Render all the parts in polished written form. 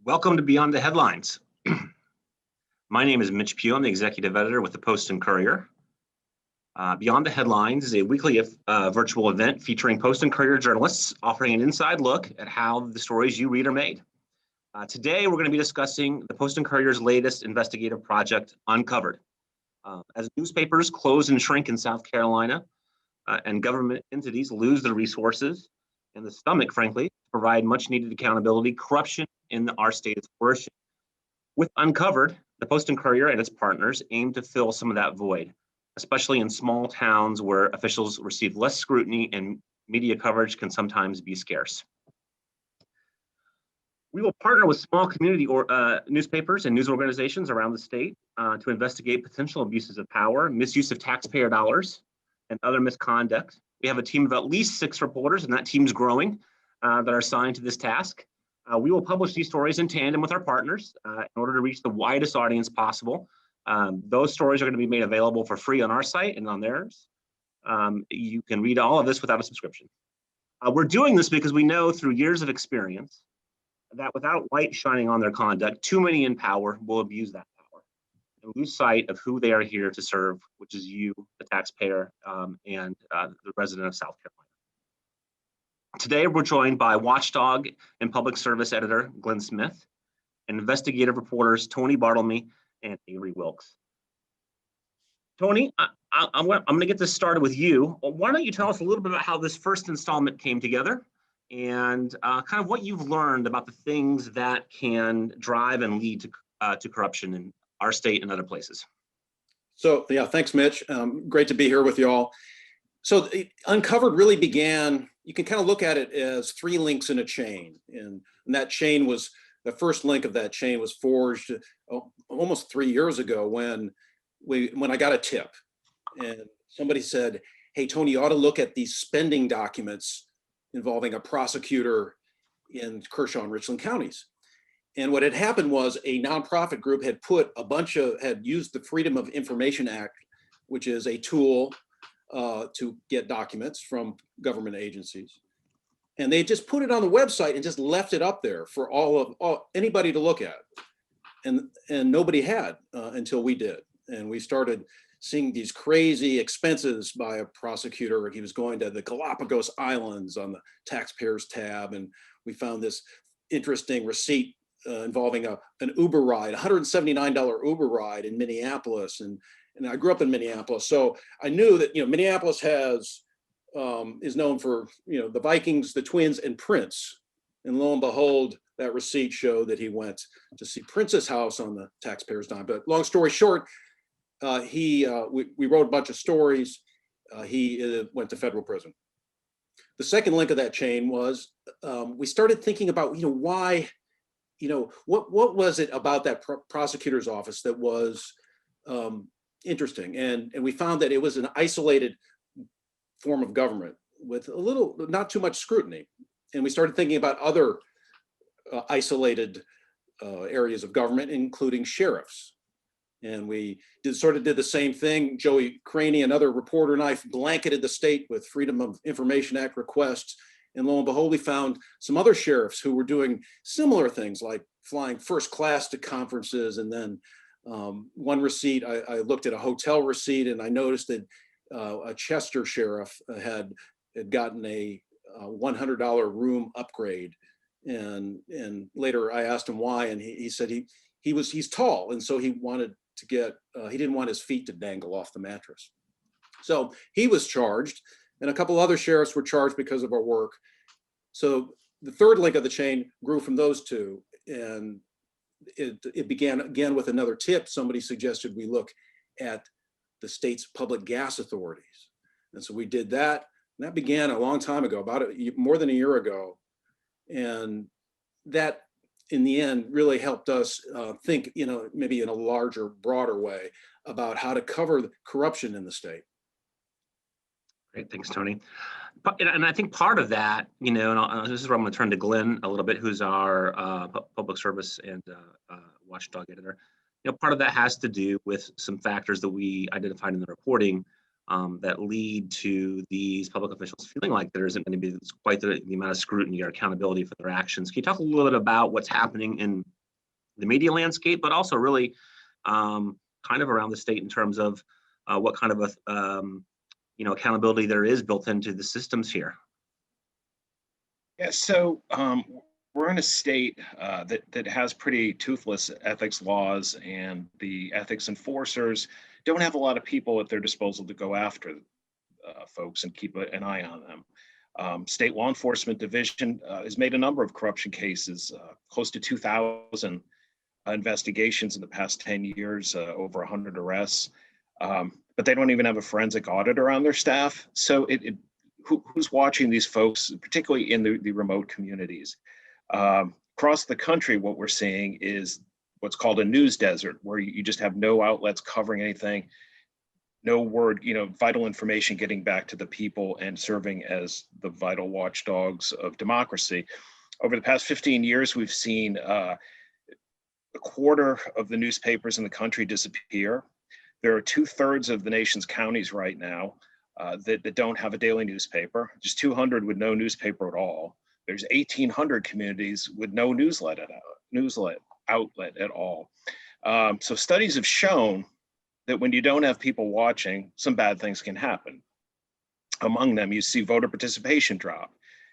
Welcome to Beyond the Headlines. My name is Mitch Pugh. I'm the Executive Editor with the Post and Courier. Beyond the Headlines is a weekly virtual event featuring Post and Courier journalists offering an inside look at how the stories you read are made. Today, we're going to be discussing the Post and Courier's latest investigative project, Uncovered. As newspapers close and shrink in South Carolina and government entities lose their resources and the stomach, frankly, to provide much needed accountability, corruption in our state is flourishing. With Uncovered, the Post and Courier and its partners aim to fill some of that void, especially in small towns where officials receive less scrutiny and media coverage can sometimes be scarce. We will partner with small community newspapers and news organizations around the state to investigate potential abuses of power, misuse of taxpayer dollars, and other misconduct. We have a team of at least 6 reporters, and that team's growing, that are assigned to this task. We will publish these stories in tandem with our partners in order to reach the widest audience possible. Those stories are going to be made available for free on our site and on theirs. You can read all of this without a subscription. We're doing this because we know through years of experience that without light shining on their conduct, too many in power will abuse that power and lose sight of who they are here to serve, which is you, the taxpayer, and the resident of South Carolina. Today, we're joined by Watchdog and Public Service Editor Glenn Smith and investigative reporters Tony Bartelme and Avery Wilks. Tony, I'm going to get this started with you. Why don't you tell us a little bit about how this first installment came together and kind of what you've learned about the things that can drive and lead to corruption in our state and other places. So, yeah, thanks, Mitch. Great to be here with you all. So Uncovered really began, you can kind of look at it as 3 links in a chain. And that chain was, the first link of that chain was forged almost 3 years ago when I got a tip. And somebody said, hey, Tony, you ought to look at these spending documents involving a prosecutor in Kershaw and Richland counties. And what had happened was a nonprofit group had had used the Freedom of Information Act, which is a tool to get documents from government agencies. And they just put it on the website and just left it up there for anybody to look at. And nobody had until we did. And we started seeing these crazy expenses by a prosecutor. He was going to the Galapagos Islands on the taxpayers tab. And we found this interesting receipt involving an Uber ride, $179 Uber ride in Minneapolis. And I grew up in Minneapolis, so I knew that Minneapolis is known for the Vikings, the Twins, and Prince. And lo and behold, that receipt showed that he went to see Prince's house on the taxpayers' dime. But long story short, we wrote a bunch of stories. He went to federal prison. The second link of that chain was we started thinking about why, what was it about that prosecutor's office that was interesting, and we found that it was an isolated form of government with not too much scrutiny. And we started thinking about other isolated areas of government, including sheriffs. And we did the same thing. Joey Craney, another reporter, and I blanketed the state with Freedom of Information Act requests. And lo and behold, we found some other sheriffs who were doing similar things, like flying first class to conferences. And then one receipt, I looked at a hotel receipt and I noticed that a Chester sheriff had gotten a $100 room upgrade. And later I asked him why, and he said he's tall, and so he wanted to get, he didn't want his feet to dangle off the mattress. So he was charged, and a couple other sheriffs were charged because of our work. So the third link of the chain grew from those two, and it began again with another tip. Somebody suggested we look at the state's public gas authorities. And so we did that. And that began a long time ago, more than a year ago. And that, in the end, really helped us think, maybe in a larger, broader way about how to cover the corruption in the state. Great, thanks, Tony. And I think part of that, and this is where I'm going to turn to Glenn a little bit, who's our public service and watchdog editor. Part of that has to do with some factors that we identified in the reporting that lead to these public officials feeling like there isn't going to be quite the amount of scrutiny or accountability for their actions. Can you talk a little bit about what's happening in the media landscape, but also really kind of around the state in terms of what kind of accountability there is built into the systems here? Yeah, so we're in a state that has pretty toothless ethics laws, and the ethics enforcers don't have a lot of people at their disposal to go after folks and keep an eye on them. State law enforcement division has made a number of corruption cases, close to 2,000 investigations in the past 10 years, over 100 arrests, but they don't even have a forensic auditor on their staff. So who's watching these folks, particularly in the remote communities? Across the country, what we're seeing is what's called a news desert, where you just have no outlets covering anything, no word, vital information getting back to the people and serving as the vital watchdogs of democracy. Over the past 15 years, we've seen a quarter of the newspapers in the country disappear. There are 2/3 of the nation's counties right now that don't have a daily newspaper. Just 200 with no newspaper at all. There's 1,800 communities with no newslet outlet at all. So studies have shown that when you don't have people watching, some bad things can happen. Among them, you see voter participation drop.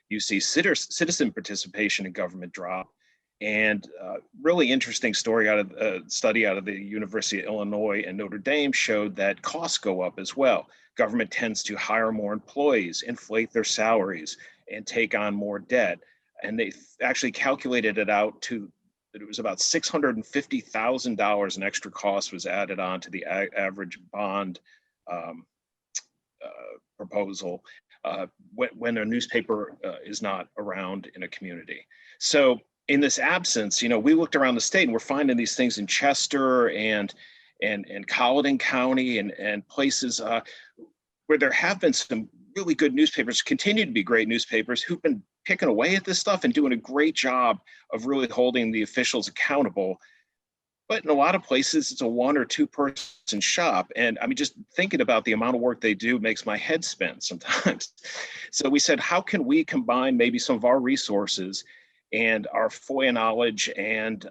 You see citizen participation in government drop. And really interesting study out of the University of Illinois and Notre Dame showed that costs go up as well. Government tends to hire more employees, inflate their salaries, and take on more debt. And they actually calculated it out to that it was about $650,000 in extra cost was added on to the average bond proposal when a newspaper is not around in a community. So in this absence, we looked around the state and we're finding these things in Chester and Colleton County and places where there have been some really good newspapers, continue to be great newspapers who've been picking away at this stuff and doing a great job of really holding the officials accountable. But in a lot of places, it's a 1 or 2 person shop. And I mean, just thinking about the amount of work they do makes my head spin sometimes. So we said, how can we combine maybe some of our resources and our FOIA knowledge and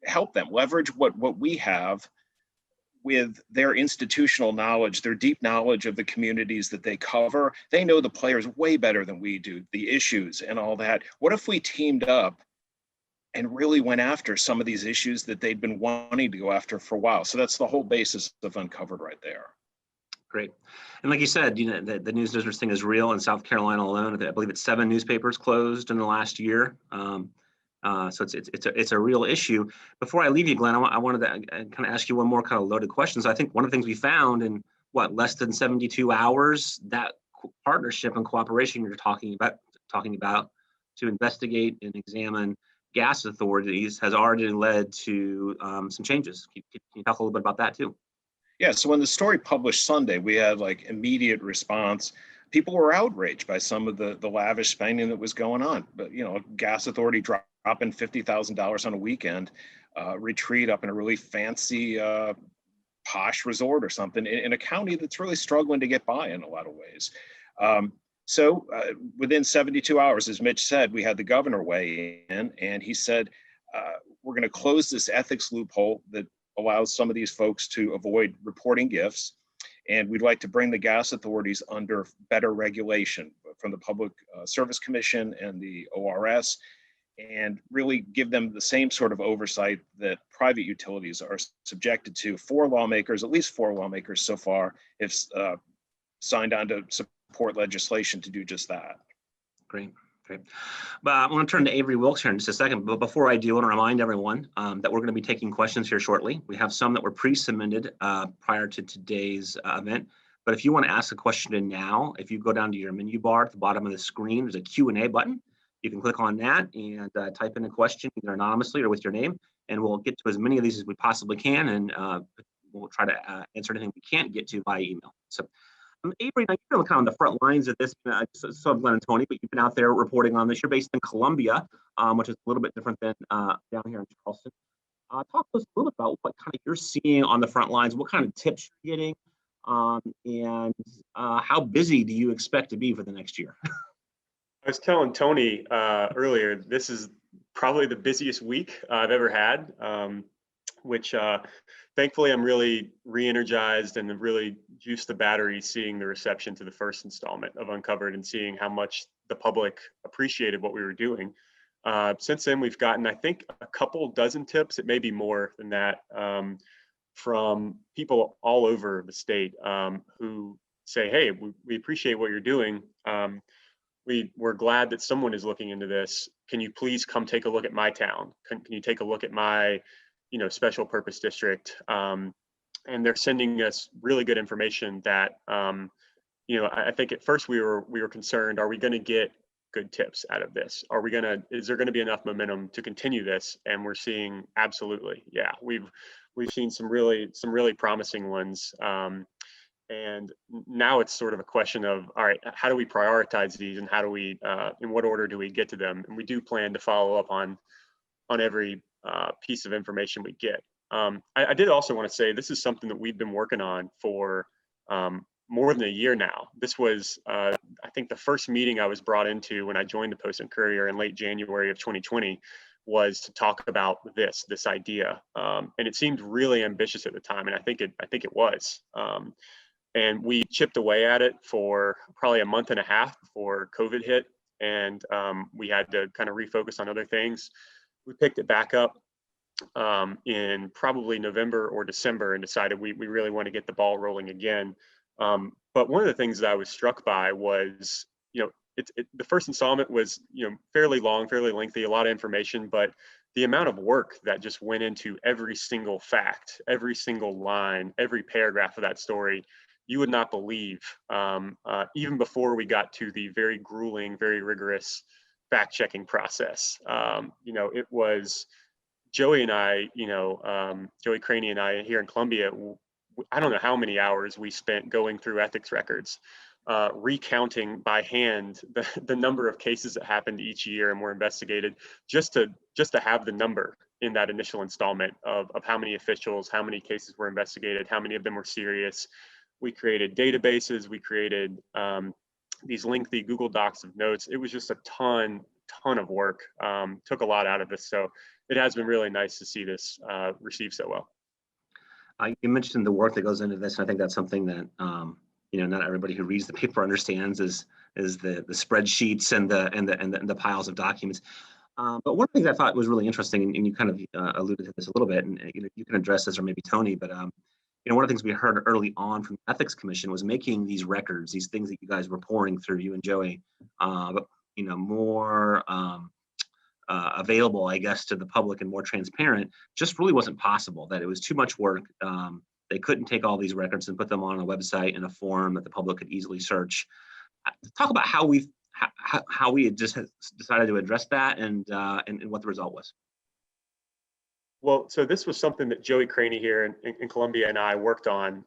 help them leverage what we have with their institutional knowledge, their deep knowledge of the communities that they cover. They know the players way better than we do, the issues and all that. What if we teamed up and really went after some of these issues that they'd been wanting to go after for a while? So that's the whole basis of Uncovered right there. Great. And like you said, the news desert thing is real. In South Carolina alone, I believe it's 7 newspapers closed in the last year. So it's a real issue. Before I leave you, Glenn, I wanted to kind of ask you one more kind of loaded question. So I think one of the things we found in less than 72 hours, that partnership and cooperation you're talking about to investigate and examine gas authorities has already led to some changes. Can you talk a little bit about that too? Yeah, so when the story published Sunday, we had immediate response. People were outraged by some of the lavish spending that was going on. But, gas authority dropping $50,000 on a weekend, retreat up in a really fancy posh resort or something in a county that's really struggling to get by in a lot of ways. So within 72 hours, as Mitch said, we had the governor weigh in, and he said, we're going to close this ethics loophole that allows some of these folks to avoid reporting gifts. And we'd like to bring the gas authorities under better regulation from the Public Service Commission and the ORS, and really give them the same sort of oversight that private utilities are subjected to. At least four lawmakers so far have signed on to support legislation to do just that. Great. But I'm going to turn to Avery Wilks here in just a second. But before I do, I want to remind everyone that we're going to be taking questions here shortly. We have some that were pre-submitted prior to today's event. But if you want to ask a question now, if you go down to your menu bar at the bottom of the screen, there's a Q&A button. You can click on that and type in a question either anonymously or with your name. And we'll get to as many of these as we possibly can. And we'll try to answer anything we can't get to by email. So Avery, now you're kind of on the front lines of this. So Glenn and Tony, but you've been out there reporting on this. You're based in Columbia, which is a little bit different than down here in Charleston. Talk to us a little bit about what kind of you're seeing on the front lines, what kind of tips you're getting, And how busy do you expect to be for the next year? I was telling Tony earlier, this is probably the busiest week I've ever had, which thankfully I'm really re-energized and really juiced the battery seeing the reception to the first installment of Uncovered and seeing how much the public appreciated what we were doing. Since then, we've gotten, I think, a couple dozen tips, it may be more than that, from people all over the state who say, hey, we appreciate what you're doing. We're glad that someone is looking into this. Can you please come take a look at my town? Can you take a look at my, special purpose district? And they're sending us really good information that, I think at first we were concerned, are we going to get good tips out of this? Is there going to be enough momentum to continue this? And we're seeing absolutely, yeah, we've seen some really promising ones. And now it's sort of a question of, all right, how do we prioritize these and how do we, in what order do we get to them? And we do plan to follow up on every piece of information we get. I did also want to say, this is something that we've been working on for more than a year now. This was, I think the first meeting I was brought into when I joined the Post and Courier in late January of 2020 was to talk about this idea. And it seemed really ambitious at the time. And I think it was. And we chipped away at it for probably a month and a half before COVID hit. And we had to kind of refocus on other things. We picked it back up in probably November or December and decided we really want to get the ball rolling again. But one of the things that I was struck by was, the first installment was, fairly long, fairly lengthy, a lot of information, but the amount of work that just went into every single fact, every single line, every paragraph of that story, you would not believe, even before we got to the very grueling, very rigorous fact-checking process. It was Joey and I, Joey Craney and I here in Columbia, I don't know how many hours we spent going through ethics records, recounting by hand the number of cases that happened each year and were investigated, just to have the number in that initial installment of how many officials, how many cases were investigated, how many of them were serious. We created databases, we created these lengthy Google Docs of notes. It was just a ton of work, took a lot out of this. So it has been really nice to see this received so well. You mentioned the work that goes into this, and I think that's something that not everybody who reads the paper understands is the spreadsheets and the piles of documents. But one of the things I thought was really interesting, and you kind of alluded to this a little bit, and you can address this, or maybe Tony, but one of the things we heard early on from the Ethics Commission was making these records, these things that you guys were pouring through, you and Joey, more available, I guess, to the public and more transparent, just really wasn't possible. That it was too much work. They couldn't take all these records and put them on a website in a form that the public could easily search. Talk about how we had just decided to address that and what the result was. Well, so this was something that Joey Craney here in Columbia and I worked on.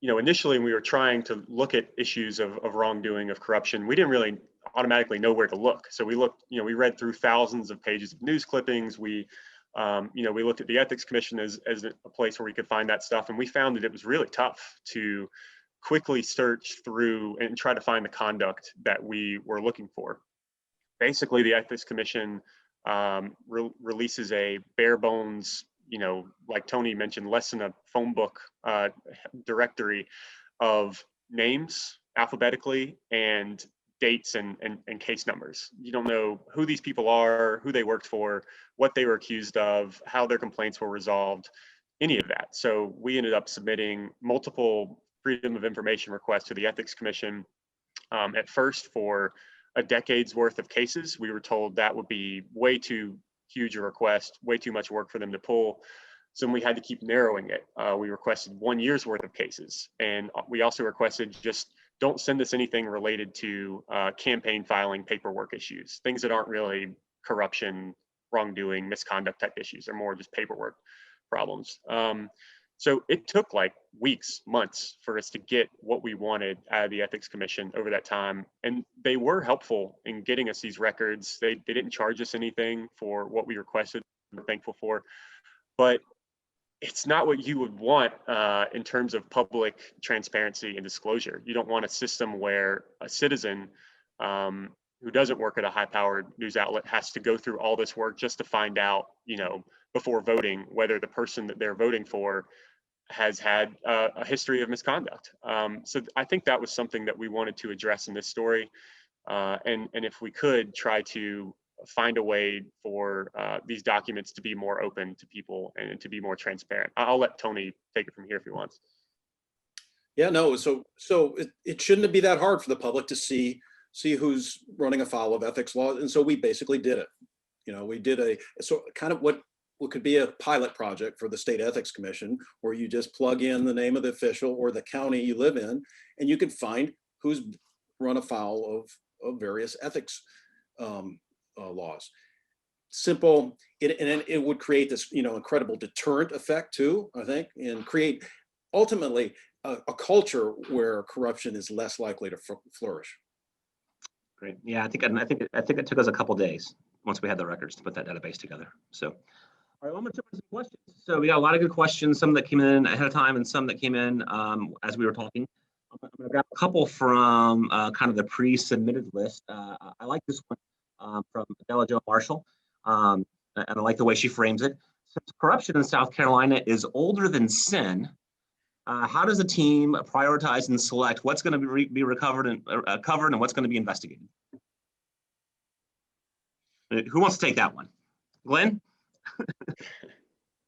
Initially we were trying to look at issues of wrongdoing, of corruption. We didn't really automatically know where to look. So we looked, we read through thousands of pages of news clippings. We looked at the Ethics Commission as a place where we could find that stuff. And we found that it was really tough to quickly search through and try to find the conduct that we were looking for. Basically, the Ethics Commission releases a bare bones, like Tony mentioned, less than a phone book directory of names alphabetically and dates and case numbers. You don't know who these people are, who they worked for, what they were accused of, how their complaints were resolved, any of that. So we ended up submitting multiple Freedom of Information requests to the Ethics Commission. At first for a decade's worth of cases. We were told that would be way too huge a request, way too much work for them to pull. So we had to keep narrowing it. We requested 1 year's worth of cases. And we also requested just don't send us anything related to campaign filing paperwork issues, things that aren't really corruption, wrongdoing, misconduct type issues. They're more just paperwork problems. So it took like weeks, months for us to get what we wanted out of the Ethics Commission over that time. And they were helpful in getting us these records. They didn't charge us anything for what we requested. We're thankful for. But it's not what you would want in terms of public transparency and disclosure. You don't want a system where a citizen who doesn't work at a high-powered news outlet has to go through all this work just to find out, before voting, whether the person that they're voting for has had a history of misconduct. So I think that was something that we wanted to address in this story. And if we could try to find a way for these documents to be more open to people and to be more transparent. I'll let Tony take it from here if he wants. Yeah, no, so it shouldn't be that hard for the public to see who's running afoul of ethics laws. And so we basically did it. We did kind of what could be a pilot project for the State Ethics Commission, where you just plug in the name of the official or the county you live in, and you can find who's run afoul of various ethics laws. Simple, and it would create this incredible deterrent effect too, I think, and create ultimately a culture where corruption is less likely to flourish. Great. Yeah, I think it took us a couple days once we had the records to put that database together. So, all right, well, I'm going to jump into some questions. So we got a lot of good questions, some that came in ahead of time and some that came in as we were talking. I'm going to grab a couple from kind of the pre-submitted list. I like this one from Adela Jo Marshall, and I like the way she frames it. Since corruption in South Carolina is older than sin, how does a team prioritize and select what's going to be recovered and covered and what's going to be investigated? Who wants to take that one? Glenn?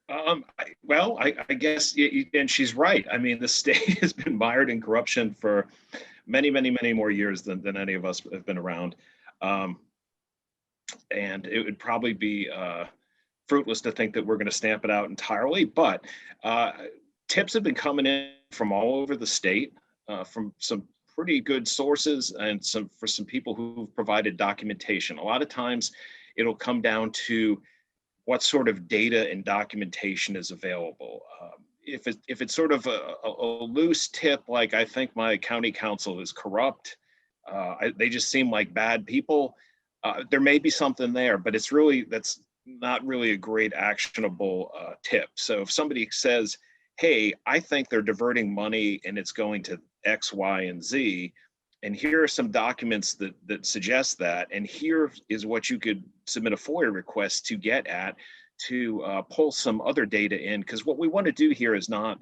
I guess, and she's right. I mean, the state has been mired in corruption for many, many, many more years than any of us have been around. And it would probably be fruitless to think that we're going to stamp it out entirely, but tips have been coming in from all over the state, from some pretty good sources and for some people who've provided documentation. A lot of times it'll come down to what sort of data and documentation is available. If it's sort of a loose tip, like I think my county council is corrupt, they just seem like bad people, there may be something there, but that's not really a great actionable tip. So if somebody says, hey, I think they're diverting money and it's going to X, Y, and Z, and here are some documents that suggest that, and here is what you could submit a FOIA request to get at, to pull some other data in, because what we want to do here is not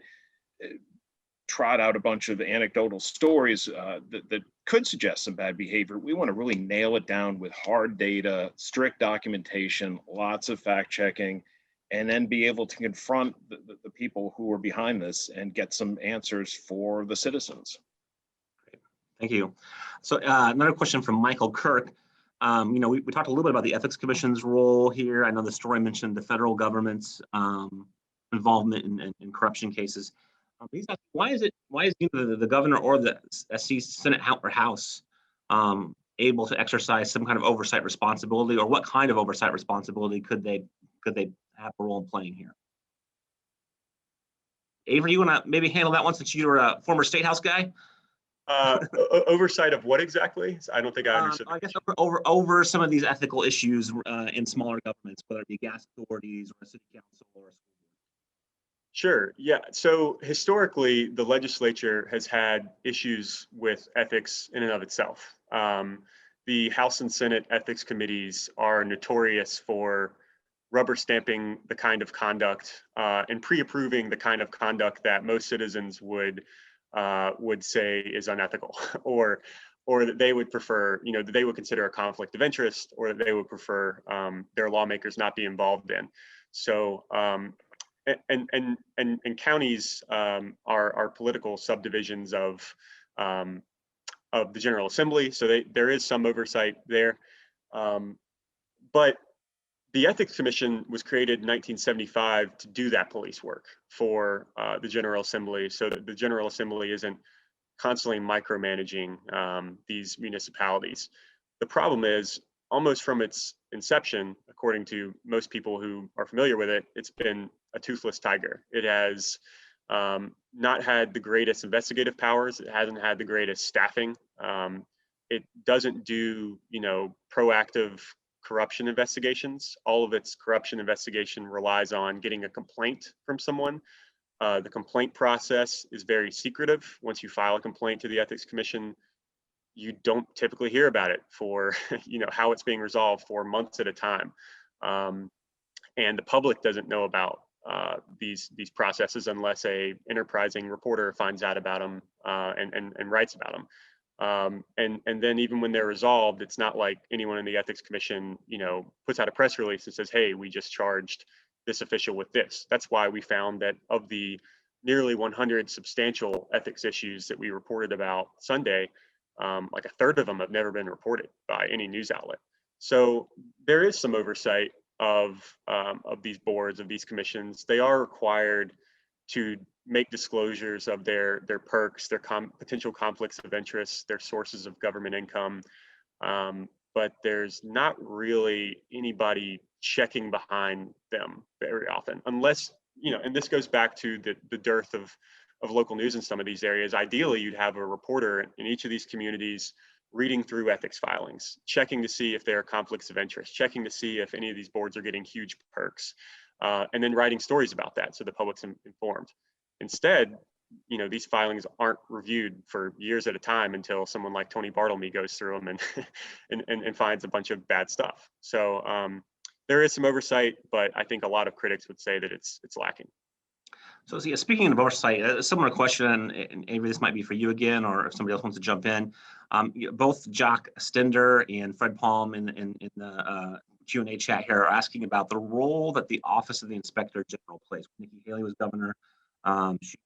trot out a bunch of anecdotal stories that could suggest some bad behavior. We want to really nail it down with hard data, strict documentation, lots of fact checking, and then be able to confront the people who are behind this and get some answers for the citizens. Thank you. So another question from Michael Kirk. We talked a little bit about the Ethics Commission's role here. I know the story mentioned the federal government's involvement in corruption cases. He's asking, why is either the governor or the SC Senate or House able to exercise some kind of oversight responsibility, or what kind of oversight responsibility could they have a role in playing here? Avery, you want to maybe handle that one since you're a former State House guy? Oversight of what exactly? I don't think I understood. I guess over some of these ethical issues in smaller governments, whether it be gas authorities or a city council or a school board. Sure. Yeah. So historically, the legislature has had issues with ethics in and of itself. The House and Senate ethics committees are notorious for rubber stamping the kind of conduct and pre-approving the kind of conduct that most citizens would say is unethical, or that they would prefer, that they would consider a conflict of interest, or that they would prefer their lawmakers not be involved in. So, and counties are political subdivisions of the General Assembly, so there is some oversight there, but the Ethics Commission was created in 1975 to do that police work for the General Assembly, so that the General Assembly isn't constantly micromanaging these municipalities. The problem is, almost from its inception, according to most people who are familiar with it, it's been a toothless tiger. It has not had the greatest investigative powers. It hasn't had the greatest staffing. It doesn't do, proactive corruption investigations. All of its corruption investigation relies on getting a complaint from someone. The complaint process is very secretive. Once you file a complaint to the Ethics Commission, you don't typically hear about it for, how it's being resolved for months at a time. And the public doesn't know about these processes unless a enterprising reporter finds out about them and writes about them. And then even when they're resolved, it's not like anyone in the Ethics Commission, puts out a press release that says, hey, we just charged this official with this. That's why we found that of the nearly 100 substantial ethics issues that we reported about Sunday, like a third of them have never been reported by any news outlet. So there is some oversight of these boards, of these commissions. They are required to make disclosures of their perks, their potential conflicts of interest, their sources of government income. But there's not really anybody checking behind them very often, unless, and this goes back to the dearth of local news in some of these areas. Ideally, you'd have a reporter in each of these communities reading through ethics filings, checking to see if there are conflicts of interest, checking to see if any of these boards are getting huge perks, and then writing stories about that so the public's informed. Instead, these filings aren't reviewed for years at a time until someone like Tony Bartelme goes through them and finds a bunch of bad stuff. So there is some oversight, but I think a lot of critics would say that it's lacking. So speaking of oversight, a similar question, and Avery, this might be for you again, or if somebody else wants to jump in. Both Jock Stender and Fred Palm in the Q&A chat here are asking about the role that the Office of the Inspector General plays. When Nikki Haley was governor, she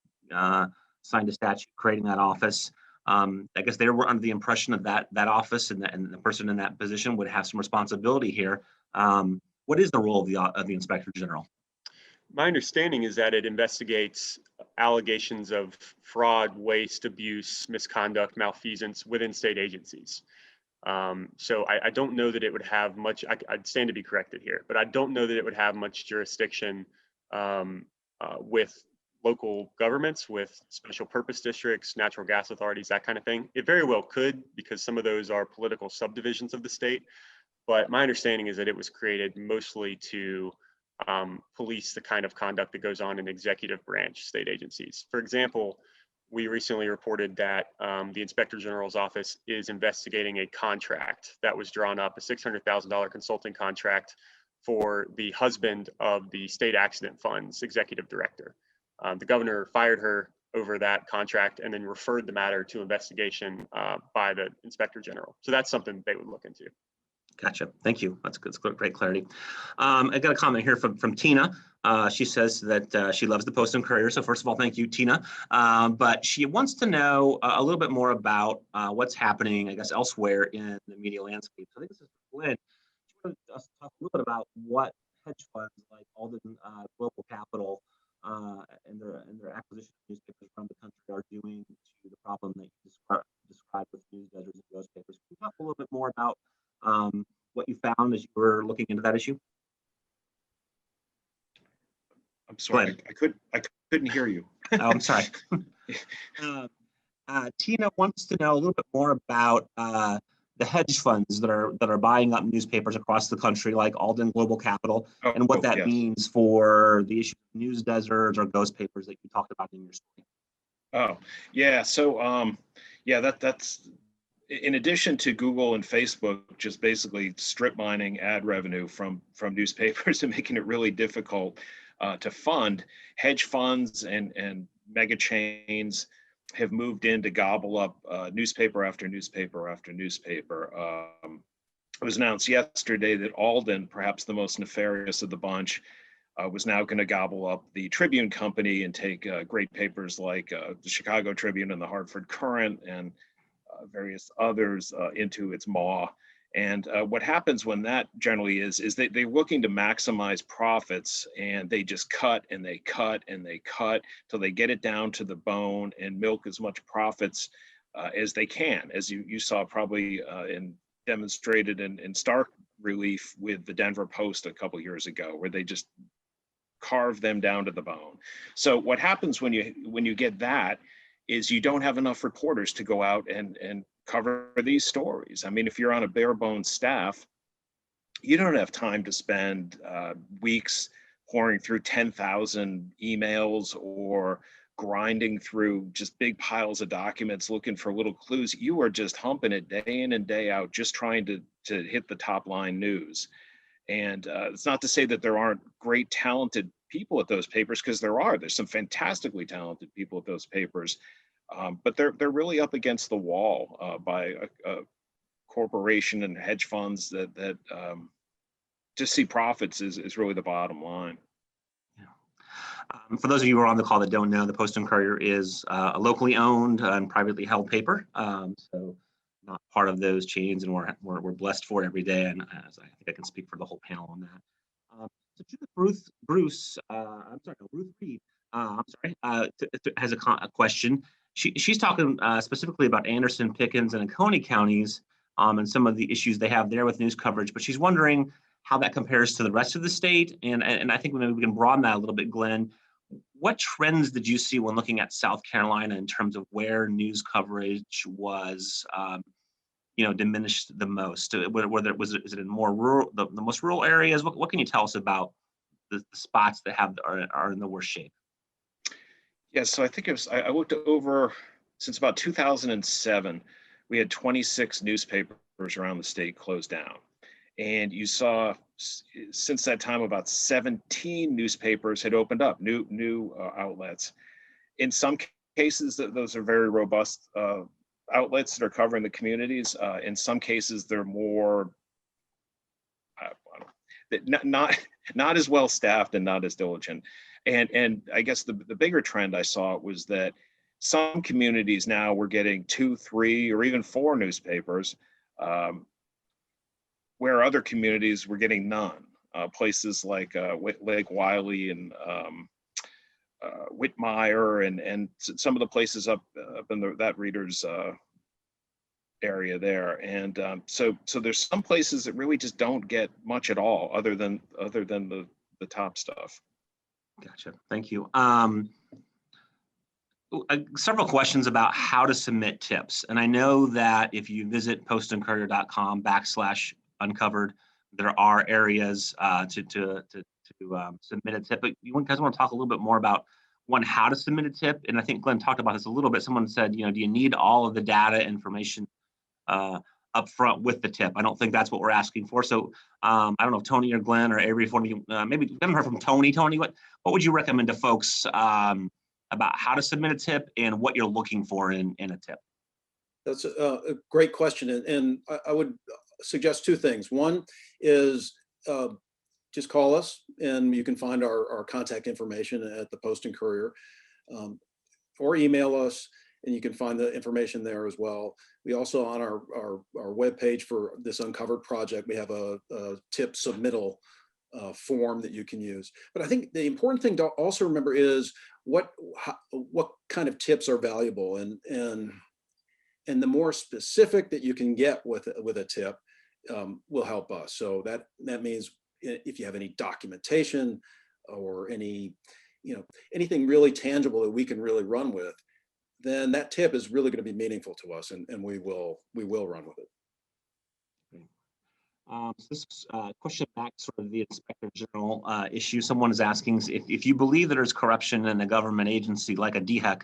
signed a statute creating that office. I guess they were under the impression of that office and the person in that position would have some responsibility here. What is the role of the Inspector General? My understanding is that it investigates allegations of fraud, waste, abuse, misconduct, malfeasance within state agencies. So I don't know that it would have much, I'd stand to be corrected here, but I don't know that it would have much jurisdiction with local governments, with special purpose districts, natural gas authorities, that kind of thing. It very well could, because some of those are political subdivisions of the state. But my understanding is that it was created mostly to police the kind of conduct that goes on in executive branch state agencies. For example, we recently reported that the Inspector General's office is investigating a contract that was drawn up, a $600,000 consulting contract for the husband of the state accident fund's executive director. The governor fired her over that contract and then referred the matter to investigation by the Inspector General. So that's something they would look into. Gotcha. Thank you. That's good. That's great clarity. I got a comment here from Tina. She says that she loves the Post and Courier. So first of all, thank you, Tina. But she wants to know a little bit more about what's happening, I guess, elsewhere in the media landscape. So I think this is Lynn. She wanted us to talk a little bit about what hedge funds like Alden Global Capital and their acquisition of newspapers around the country are doing to the problem that you described with news deserts and ghost papers. Can you talk a little bit more about what you found as you were looking into that issue? I'm sorry, I couldn't hear you. Oh, I'm sorry. Tina wants to know a little bit more about the hedge funds that are buying up newspapers across the country, like Alden Global Capital, and what that means for the issue of news deserts or ghost papers that you talked about in your story. Oh, yeah. So, that's in addition to Google and Facebook just basically strip mining ad revenue from newspapers and making it really difficult to fund, hedge funds and mega chains have moved in to gobble up newspaper after newspaper after newspaper. It was announced yesterday that Alden, perhaps the most nefarious of the bunch, was now going to gobble up the Tribune Company and take great papers like the Chicago Tribune and the Hartford Courant and various others into its maw. And what happens when that generally is they're looking to maximize profits, and they just cut and they cut and they cut till they get it down to the bone and milk as much profits as they can, as you saw probably demonstrated in stark relief with the Denver Post a couple years ago, where they just carve them down to the bone. So what happens when you get that is you don't have enough reporters to go out and cover these stories. I mean, if you're on a bare bones staff, you don't have time to spend weeks pouring through 10,000 emails or grinding through just big piles of documents looking for little clues. You are just humping it day in and day out, just trying to hit the top line news. And it's not to say that there aren't great, talented people at those papers, because there are. There's some fantastically talented people at those papers, but they're really up against the wall by a corporation and hedge funds that just see profits is really the bottom line. For those of you who are on the call that don't know, the Post and Courier is a locally owned and privately held paper. So not part of those chains, and we're blessed for it every day. And as I think I can speak for the whole panel on that. So Judith Bruce, Ruth Reed, has a question. She's talking specifically about Anderson, Pickens, and Oconee counties and some of the issues they have there with news coverage. But she's wondering how that compares to the rest of the state. And I think maybe we can broaden that a little bit, Glenn. What trends did you see when looking at South Carolina in terms of where news coverage was, diminished the most? Is it in more rural, the most rural areas? What can you tell us about the spots that are in the worst shape? Yeah, so I think I looked over since about 2007, we had 26 newspapers around the state closed down. And you saw since that time about 17 newspapers had opened up, new outlets. In some cases, those are very robust outlets that are covering the communities. In some cases, they're more not as well staffed and not as diligent. And I guess the bigger trend I saw was that some communities now were getting 2, 3, or even 4 newspapers, where other communities were getting none. Places like Lake Wiley and Whitmire and some of the places up in that reader's area there. And so there's some places that really just don't get much at all other than the top stuff. Gotcha. Thank you. Several questions about how to submit tips. And I know that if you visit postandcourier.com/uncovered, there are areas to submit a tip. But you guys want to talk a little bit more about how to submit a tip? And I think Glenn talked about this a little bit. Someone said, do you need all of the data information up front with the tip? I don't think that's what we're asking for. So I don't know if Tony or Glenn or Avery, maybe we haven't heard from Tony. Tony, what would you recommend to folks about how to submit a tip and what you're looking for in a tip? That's a great question. And I would suggest 2 things. One is just call us, and you can find our contact information at the Post and Courier, or email us, and you can find the information there as well. We also, on our webpage for this Uncovered project, we have a tip submittal form that you can use. But I think the important thing to also remember is what kind of tips are valuable, and the more specific that you can get with a tip will help us. So that means if you have any documentation or anything really tangible that we can really run with, then that tip is really going to be meaningful to us, and we will run with it. So this question back to sort of the Inspector General issue. Someone is asking if you believe that there's corruption in a government agency like a DHEC,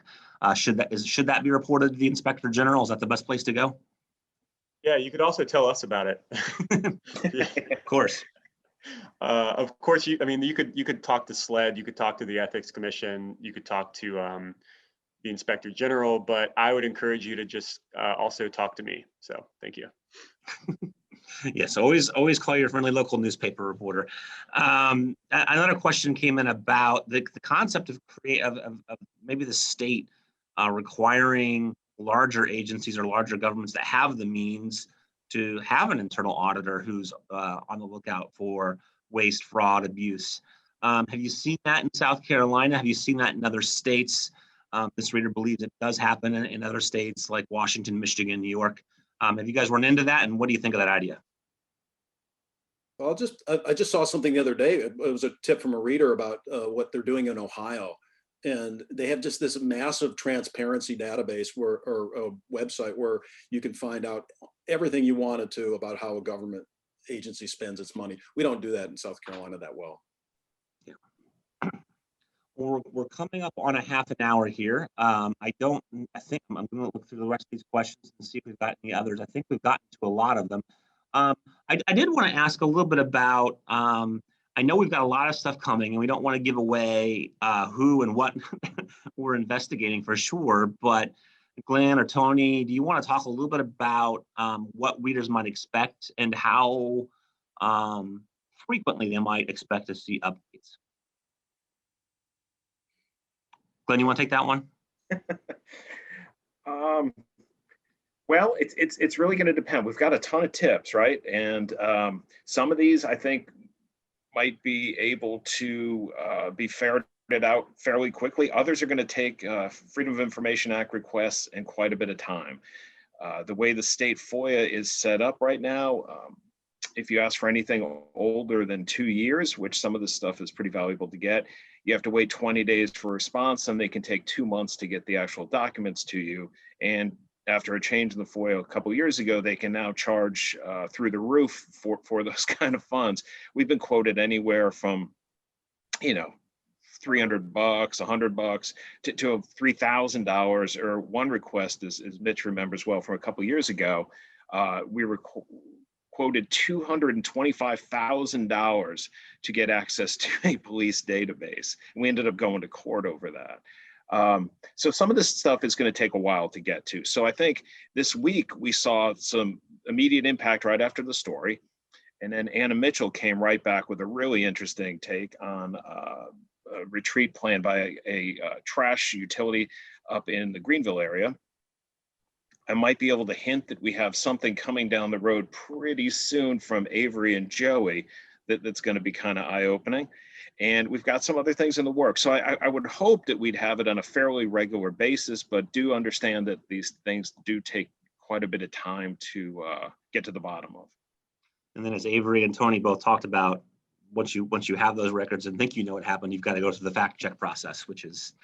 should that be reported to the Inspector General? Is that the best place to go? Yeah, you could also tell us about it. Yeah. Of course. Of course, you could talk to SLED, you could talk to the Ethics Commission, you could talk to the Inspector General, but I would encourage you to just also talk to me. So thank you. Yes, always call your friendly local newspaper reporter. Another question came in about the concept of maybe the state requiring larger agencies or larger governments that have the means to have an internal auditor who's on the lookout for waste, fraud, abuse. Have you seen that in South Carolina? Have you seen that in other states? This reader believes it does happen in other states like Washington, Michigan, New York. Have you guys run into that, and what do you think of that idea? Well, I just saw something the other day. It was a tip from a reader about what they're doing in Ohio, and they have just this massive transparency database or a website where you can find out everything you wanted to about how a government agency spends its money. We don't do that in South Carolina that well. We're coming up on a half an hour here. I think I'm going to look through the rest of these questions and see if we've got any others. I think we've gotten to a lot of them. I did want to ask a little bit about, I know we've got a lot of stuff coming and we don't want to give away who and what we're investigating for sure, but Glenn or Tony, do you want to talk a little bit about what readers might expect and how frequently they might expect to see updates? Glenn, you want to take that one? Well, it's really going to depend. We've got a ton of tips, right? And some of these I think might be able to be ferreted out fairly quickly. Others are going to take Freedom of Information Act requests and quite a bit of time. The way the state FOIA is set up right now, if you ask for anything older than 2 years, which some of this stuff is pretty valuable to get, you have to wait 20 days for a response, and they can take 2 months to get the actual documents to you. And after a change in the FOIA a couple of years ago, they can now charge through the roof for those kind of funds. We've been quoted anywhere from, $300, $100 to $3,000, or one request, as Mitch remembers well, from a couple of years ago, we were quoted $225,000 to get access to a police database. We ended up going to court over that. So some of this stuff is going to take a while to get to. So I think this week we saw some immediate impact right after the story. And then Anna Mitchell came right back with a really interesting take on a retreat plan by a trash utility up in the Greenville area. I might be able to hint that we have something coming down the road pretty soon from Avery and Joey that's going to be kind of eye-opening. And we've got some other things in the works. So I would hope that we'd have it on a fairly regular basis, but do understand that these things do take quite a bit of time to get to the bottom of. And then as Avery and Tony both talked about, once you have those records and think you know what happened, you've got to go through the fact check process, which is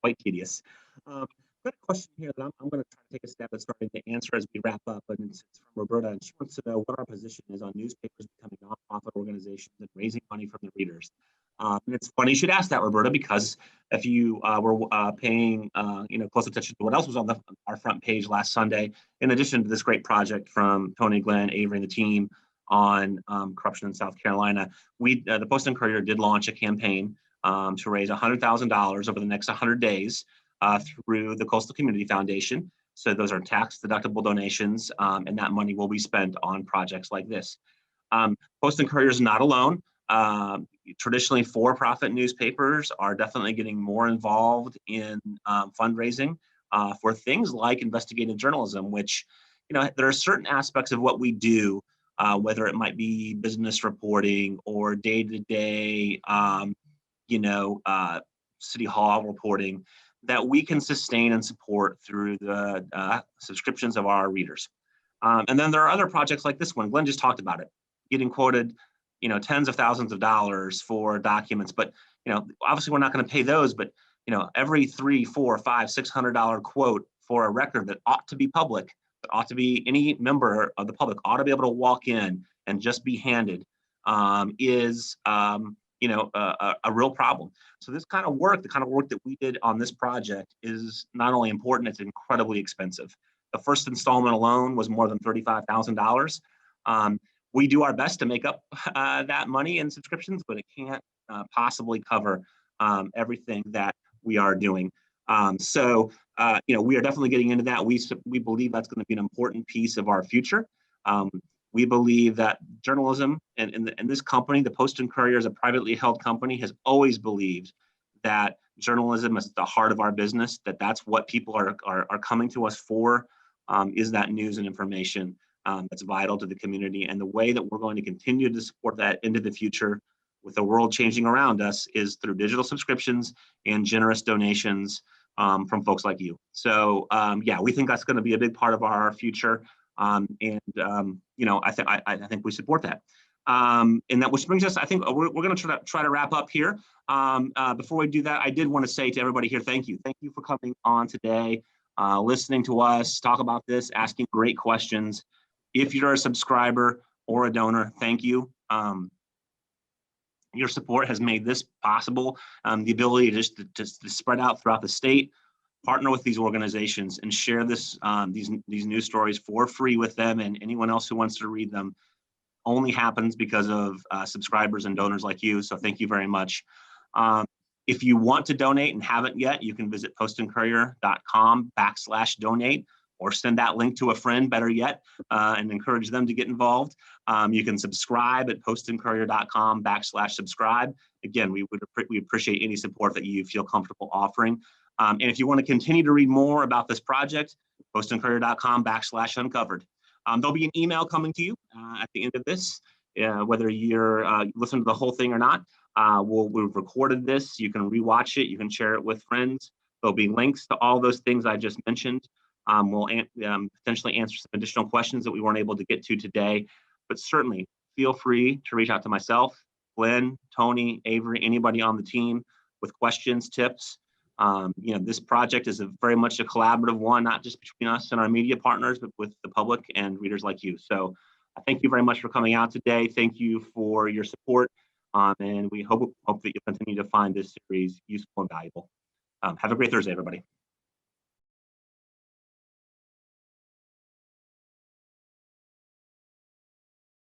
quite tedious. I've got a question here that I'm going to try to take a stab at starting to answer as we wrap up, and it's from Roberta, and she wants to know what our position is on newspapers becoming nonprofit organizations and raising money from the readers. And it's funny you should ask that, Roberta, because if you were paying close attention to what else was on our front page last Sunday, in addition to this great project from Tony, Glenn, Avery, and the team on corruption in South Carolina, the Post and Courier did launch a campaign to raise $100,000 over the next 100 days through the Coastal Community Foundation. So those are tax-deductible donations, and that money will be spent on projects like this. Post and Courier is not alone. Traditionally, for-profit newspapers are definitely getting more involved in fundraising for things like investigative journalism, which, there are certain aspects of what we do, whether it might be business reporting or day-to-day, City Hall reporting, that we can sustain and support through the subscriptions of our readers. And then there are other projects like this one. Glenn just talked about it, getting quoted, tens of thousands of dollars for documents. But, obviously we're not going to pay those, but, every $300, $400, $500, $600 quote for a record that ought to be public, that ought to be, any member of the public ought to be able to walk in and just be handed, is a real problem. So this kind of work, the kind of work that we did on this project, is not only important, it's incredibly expensive. The first installment alone was more than $35,000. We do our best to make up that money in subscriptions, but it can't possibly cover everything that we are doing. We are definitely getting into that. We believe that's going to be an important piece of our future. We believe that journalism and this company, the Post and Courier, is a privately held company, has always believed that journalism is at the heart of our business, that's what people are coming to us for, is that news and information that's vital to the community. And the way that we're going to continue to support that into the future with the world changing around us is through digital subscriptions and generous donations from folks like you. So we think that's going to be a big part of our future. I think we support that. And that, which brings us, I think we're going to try to wrap up here. Before we do that, I did want to say to everybody here, thank you. Thank you for coming on today, listening to us talk about this, asking great questions. If you're a subscriber, or a donor, thank you. Your support has made this possible. The ability to spread out throughout the state, partner with these organizations, and share these news stories for free with them and anyone else who wants to read them only happens because of subscribers and donors like you. So thank you very much. If you want to donate and haven't yet, you can visit postandcourier.com/donate or send that link to a friend, better yet, and encourage them to get involved. You can subscribe at postandcourier.com/subscribe. Again, we appreciate any support that you feel comfortable offering. And if you want to continue to read more about this project, postandcourier.com/uncovered. There'll be an email coming to you at the end of this, whether you're listening to the whole thing or not. We've recorded this. You can rewatch it. You can share it with friends. There'll be links to all those things I just mentioned. We'll potentially answer some additional questions that we weren't able to get to today, but certainly feel free to reach out to myself, Glenn, Tony, Avery, anybody on the team with questions, tips. This project is very much a collaborative one, not just between us and our media partners, but with the public and readers like you. So I thank you very much for coming out today. Thank you for your support. And we hope that you continue to find this series useful and valuable. Have a great Thursday, everybody.